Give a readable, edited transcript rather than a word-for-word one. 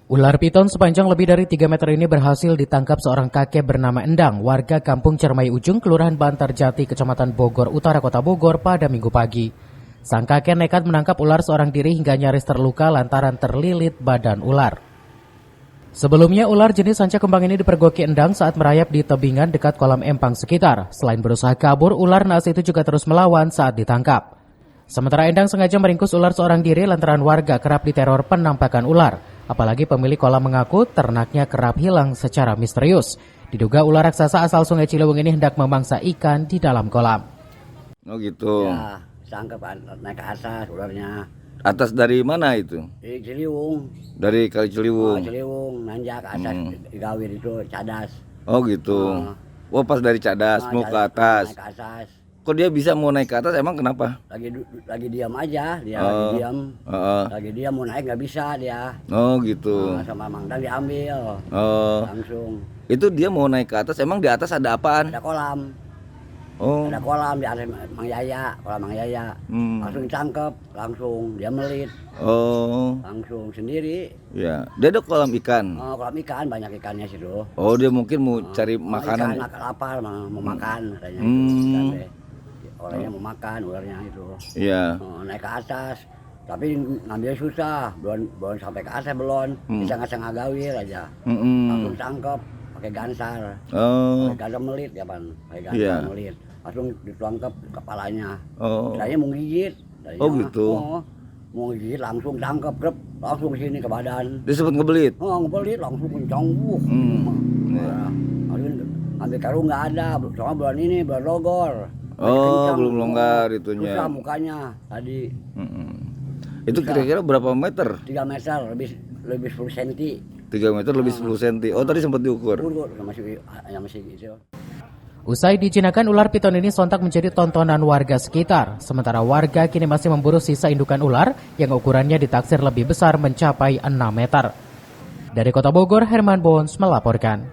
Ular piton sepanjang lebih dari 3 meter ini berhasil ditangkap seorang kakek bernama Endang, warga Kampung Cermai Ujung, Kelurahan Bantarjati, Kecamatan Bogor Utara, Kota Bogor pada Minggu pagi. Sang kakek nekat menangkap ular seorang diri hingga nyaris terluka lantaran terlilit badan ular. Sebelumnya, ular jenis sanca kembang ini dipergoki Endang saat merayap di tebingan dekat kolam empang sekitar. Selain berusaha kabur, ular naas itu juga terus melawan saat ditangkap. Sementara Endang sengaja meringkus ular seorang diri lantaran warga kerap diteror penampakan ular. Apalagi pemilik kolam mengaku ternaknya kerap hilang secara misterius. Diduga ular raksasa asal Sungai Ciliwung ini hendak memangsa ikan di dalam kolam. Oh gitu. Ya, sangkep naik ke atas ularnya. Atas dari mana itu? Di Ciliwung. Dari Kali Ciliwung. Ciliwung, nanjak ke atas, Gawir itu, Cadas. Oh gitu. Oh pas dari Cadas mau ke atas. Naik ke atas. Kok dia bisa mau naik ke atas, emang kenapa? Lagi diam aja, dia lagi diam. Lagi diam mau naik nggak bisa dia. Oh gitu. Sama Mang Dan diambil. Langsung. Itu dia mau naik ke atas, emang di atas ada apaan? Ada kolam. Oh. Ada kolam di atas Mang Yaya, kolam Mang Yaya. Langsung ditangkap, langsung dia melit. Oh. Langsung sendiri. Ya, dia ada kolam ikan. Kolam ikan, banyak ikannya situ. Oh, dia mungkin mau cari makanan. Ikan lapar, mau makan katanya. Orangnya mau makan, ularnya itu. Iya. Naik ke atas, tapi ngambil susah, belum sampai ke atas belum. Bisa ngasang Gawir aja. Langsung tangkap pakai gansar. Pakai gansar melit ya pan, pakai gansar melit. Langsung ditangkap kepalanya. Saya mau gigit. Oh gitu. Mau gigit langsung tangkap, langsung ke sini ke badan. Dia sempat ngebelit. Ngebelit langsung kencang. Ambil karung nggak ada, soalnya bulan ini bulan Rogor. Belum longgar itunya. Susah mukanya tadi. Itu kira-kira berapa meter? 3 meter, lebih 10 cm. 3 meter lebih 10 cm. Oh tadi sempat diukur. Masih gitu. Usai dijinakan, ular piton ini sontak menjadi tontonan warga sekitar. Sementara warga kini masih memburu sisa indukan ular yang ukurannya ditaksir lebih besar mencapai 6 meter. Dari Kota Bogor, Herman Bons melaporkan.